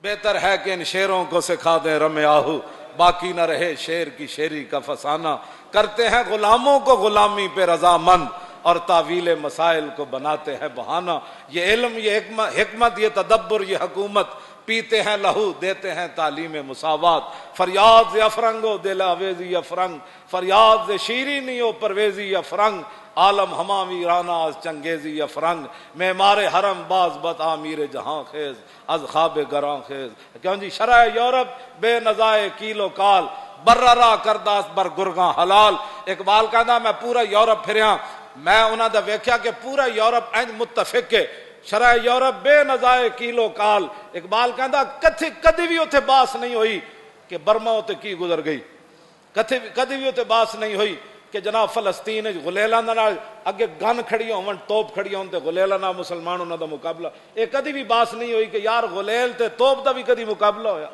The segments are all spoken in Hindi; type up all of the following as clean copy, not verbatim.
बेहतर है कि इन शेरों को सिखा दें रमे आहू, बाकी न रहे शेर की शेरी का फसाना। करते हैं गुलामों को गुलामी पे रजामंद और तावील मसाइल को बनाते हैं बहाना। ये इल्म, ये हिकमत, ये तदब्बर, ये हुकूमत, पीते हैं लहू देते हैं तालीम मुसावात। फरियाद अफरंगो दिल अवेजी अफरंग, फरियाद शीरीनी ओ परवेजी अफरंग, आलम हमा वीराना आज चंगेजी अफरंग, मेमारे हरम बाज बत आमीर जहां खेज अज खाब गरां खेज। क्यों जी शराय यूरोप बेनजाए कीलो काल, बर्रा करदास बर गुरगा हलाल। इकबाल कहता मैं पूरा यूरोप फिरिया, मैं उन्होंने वेख्या कि पूरा यूरोप इंज मुतफिक है, शराय यूरोप बेनजाए कीलो काल। इकबाल कहता कदी भी उत्थे बास नहीं हुई कि बर्मा उत्ते की गुजर गई, कदी भी उत्ते बास नहीं हुई कि जनाब फलस्तीन गुलेलां नाल अगे गन खड़ी होवन, तोप खड़ी होन ते गुलेलां नाल मुसलमान उन्हां दा मुकाबला। ये कदी भी बास नहीं हुई कि यार गुलेल ते तोप दा भी कदी मुकाबला होया,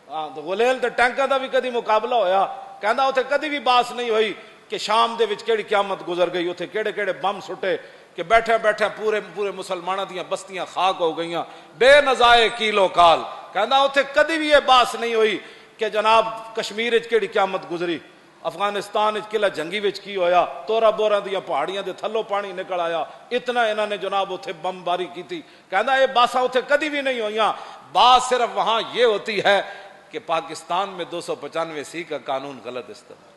हाँ तो गुलेल ते टैंकां दा भी कदी मुकाबला होया। कहंदा उत्थे कदी भी बास नहीं हुई कि शाम दे विच केड़ी क़यामत गुजर गई, उत्थे केड़े केड़े बम सुटे कि बैठे बैठे पूरे पूरे मुसलमानों दी बस्तियां खाक हो गईयां बेनजाए कीलो काल। कहंदा उत्थे कदी भी ये बास नहीं हुई कि जनाब कश्मीर विच केड़ी क़यामत गुजरी, अफगानिस्तान किला जंगी विच की होया, तोरा बोरा दियां पहाड़ियां दे थल्लों पानी निकल आया, इतना इन्हां ने जनाब उत्थे बमबारी की थी। कहंदा ये बासां उत्थे कदी भी नहीं हुईयां, बात सिर्फ वहां ये होती है कि पाकिस्तान में 295C का कानून गलत इस्तेमाल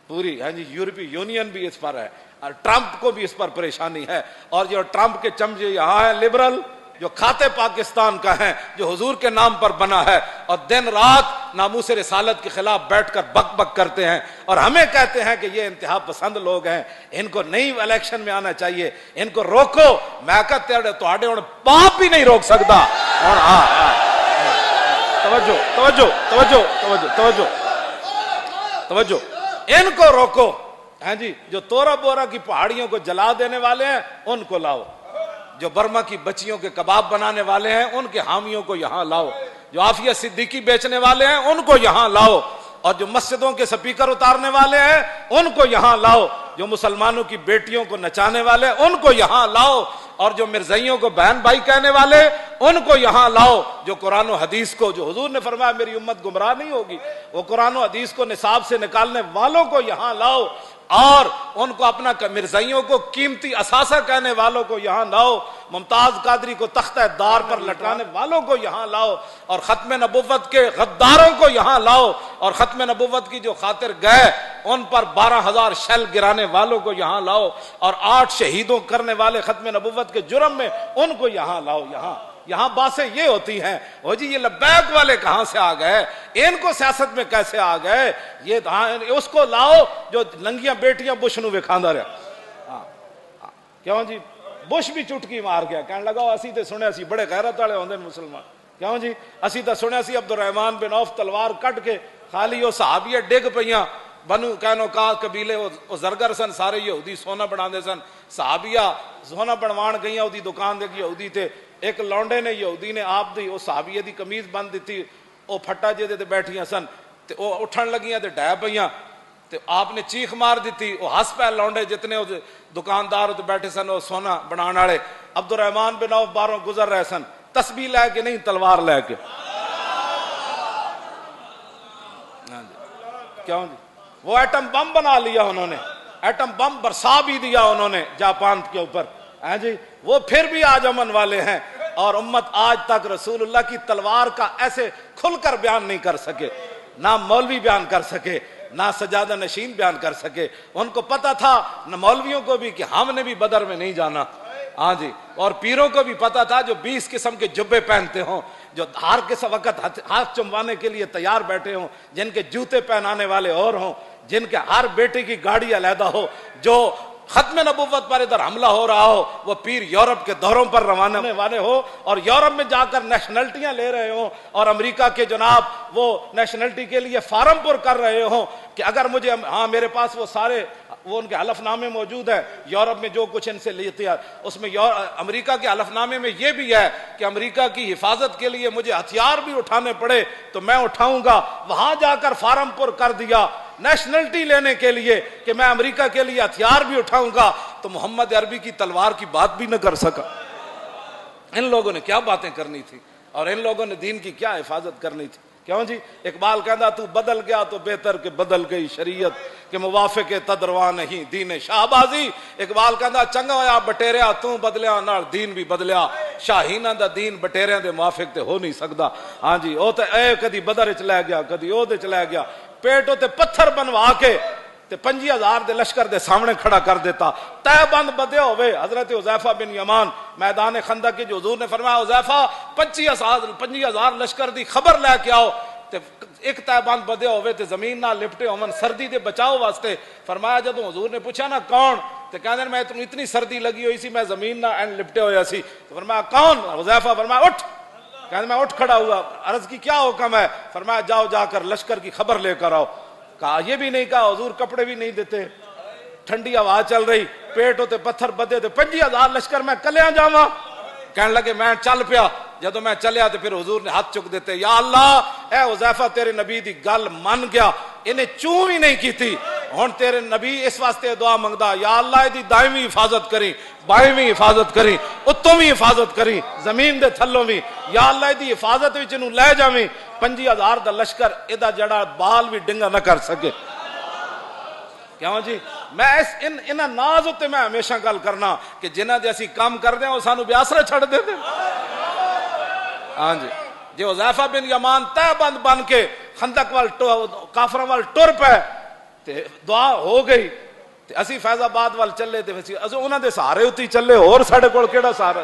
पूरी है जी। यूरोपीय यूनियन भी इस पर है और ट्रंप को भी इस पर परेशानी है। और जो ट्रंप के चमचे यहाँ है लिबरल, जो खाते पाकिस्तान का है, जो हुजूर के नाम पर बना है और दिन रात नामूस रिसालत के खिलाफ बैठकर बक बक करते हैं और हमें कहते हैं कि ये इंतहा पसंद लोग हैं, इनको नहीं इलेक्शन में आना चाहिए, इनको रोको। मैं कहते तुहाडे हुण पाप भी नहीं रोक सकता। और तवज्जो तवज्जो तवज्जो तवज्जो तवज्जो तवज्जो, इनको रोको। हैं जी, जो तोरा बोरा की पहाड़ियों को जला देने वाले हैं उनको लाओ, जो बर्मा की बच्चियों के कबाब बनाने वाले हैं उनके हामियों को यहां लाओ, जो आफिया सिद्दीकी बेचने वाले हैं उनको यहां लाओ, और जो मस्जिदों के स्पीकर उतारने वाले हैं उनको यहां लाओ, जो मुसलमानों की बेटियों को नचाने वाले उनको यहां लाओ, और जो मिर्जाइयों को बहन भाई कहने वाले उनको यहां लाओ, जो कुरान और हदीस को, जो हुजूर ने फरमाया मेरी उम्मत गुमराह नहीं होगी, वो कुरान और हदीस को निसाब से निकालने वालों को यहां लाओ, और उनको अपना मिर्जाइयों को कीमती असासा कहने वालों को यहां लाओ, मुमताज कादरी को तख्ता दार पर लटकाने वालों को यहां लाओ, और खत्म नबुव्वत के गद्दारों को यहां लाओ, और खत्म नबुव्वत की जो खातिर गए उन पर 12,000 शैल गिराने वालों को यहां लाओ, और 8 शहीदों करने वाले खत्म नबुव्वत के जुर्म में उनको यहां लाओ। यहां बातें ये होती हैं, ओ जी ये लब्बैक वाले कहां से आ गए, इनको सियासत में कैसे आ गए, ये उसको लाओ जो नंगियां बेटियां बुश नु विखांदा रहा। क्यों जी, बुश भी चुटकी मार गया, कहने लगा असी तो सुने सी बड़े गैरत वाले होंदे मुसलमान। क्यों जी, असी तो सुने सी अब्दुर्रहमान बिन औफ तलवार कट के खाली वो सहाबिया डिग पईयां, बनु कैनोका कबीले वो जरगर सन, सारे यहूदी सोना बनाते सन, सहाबिया सोना बनवाण गई उसकी दुकान दे यहूदी थे, एक लौंडे ने यहूदी ने आप दी उस सहाबिया की कमीज बन दी, वो फट्टा जिहदे ते बैठियां सन, ते वो उठन लगियां ते ढह पईयां, ते आपने चीख मार दी, वो हस पै लौंडे जितने दुकानदार उत्ते बैठे सन वो सोना बनाने वाले। अब्दुर्रहमान बिन औफ बाहरों गुजर रहे सन, तस्बीह लैके नहीं तलवार लैके। क्यों जी, वो एटम बम बना लिया उन्होंने, एटम बम बरसा भी दिया उन्होंने जापान के ऊपर, है जी, वो फिर भी आज अमन वाले हैं। और उम्मत आज तक रसूलुल्लाह की तलवार का ऐसे खुलकर बयान नहीं कर सके, ना मौलवी बयान कर सके, ना सजादा नशीन बयान कर सके। उनको पता था न मौलवियों को भी कि हमने भी बदर में नहीं जाना, हाँ जी, और पीरों को भी पता था जो 20 किस्म के जुब्बे पहनते हों, जो हर किस वक्त हाथ चुमवाने के लिए तैयार बैठे हों, जिनके जूते पहनाने वाले और हों, जिनके हर बेटे की गाड़ी अलहदा हो, जो खत्म नबुव्वत पर इधर हमला हो रहा हो, वो पीर यूरोप के दौरों पर रवाना होने वाले हो और यूरोप में जाकर नेशनलिटियां ले रहे हो, और अमेरिका के जनाब वो नेशनलिटी के लिए फार्म पुर कर रहे हो कि अगर मुझे, हाँ मेरे पास वो सारे वो उनके हलफनामे मौजूद है, यूरोप में जो कुछ इनसे लेते हैं उसमें अमेरिका के हलफनामे में ये भी है कि अमेरिका की हिफाजत के लिए मुझे हथियार भी उठाने पड़े तो मैं उठाऊंगा। वहां जाकर फार्म पुर कर दिया नेशनलिटी लेने के लिए कि मैं अमेरिका के लिए हथियार भी उठाऊंगा, तो मोहम्मद अरबी की तलवार की बात भी न कर सका। इन लोगों ने क्या बातें करनी थी। और इन लोगों ने दीन की क्या हिफाजत करनी थी। क्यों जी, इकबाल कहता तू बदल गया तो बेहतर के बदल गई शरीयत के मुवाफिक तदरवा नहीं दीन शाहबाजी। इकबाल कहता चंगा होया बटेरिया तू बदलिया नाल दीन भी बदलिया, शाहीना दा दीन बटेरिया दे मुवाफिक ते हो नहीं सकता। हाँ जी, वो तो कदी बदर च लै गया, कदी ओहदे च लै गया, पेट उत्ते पत्थर बनवा के ते 50,000 दे लश्कर दे सामने खड़ा कर देता। तय बंद बदे होवे हजरत हुज़ैफा बिन यमान मैदान खंदक के हुजूर ने फरमाया हुज़ैफा 25,000 लश्कर दी खबर लैके आओ ते एक तय बंद बदे होवे ते जमीन नाल लिपटे होवन सर्दी दे बचाव वास्ते। फरमाया जदों हुजूर ने पूछा ना कौन, ते कहंदे मैं तैनूं इतनी सर्दी लगी हुई सी मैं जमीन नाल एंड लिपटे होया सी। तो फरमाया कौन? हुज़ैफा फरमाया उठ। कहंदे मैं उठ खड़ा हुआ। अर्ज की क्या हुक्म है? फरमाया जाओ जाकर लश्कर की खबर लेकर आओ। कहा ये भी नहीं कहा हुजूर कपड़े भी नहीं देते, ठंडी हवा चल रही, पेट होते पत्थर बदे थे, 50,000 लश्कर मैं कलिया जावा। कहने लगे मैं चल पिया। जदों मैं चलिया तो फिर हुजूर ने हाथ चुक देते, या अल्लाह ए हुज़ैफा तेरे नबी दी गल मान गया, इन्हें चू भी नहीं की थी। हुण तेरे नबी इस वास्ते दुआ मंगदा, या अल्लाह इहदी दायमी हिफाजत करी, बाईवी हिफाजत करी, उत्तों भी हिफाजत करी, जमीन दे थल्लों भी, या अल्लाह इहदी हिफाजत विच इहनूं लै जावीं। 50,000 दा लश्कर इहदा जड़ा बाल भी डिंगा ना कर सके। क्यों जी, मैं इन नाज उत्ते मैं हमेशा गल करना कि जिन्हां दे असीं काम करदे हां सानू ब्यासरे छड़ देंदे। हाँ जी, जे हुज़ैफा बिन यमान तहबंद बन के खंदक वाल काफरां वाल टुर पे ते दुआ हो गई ते असीं फैजाबाद वाल चले ते उन्हां दे सहारे उत्ते चले, होर साडे कोल किहड़ा सहारा।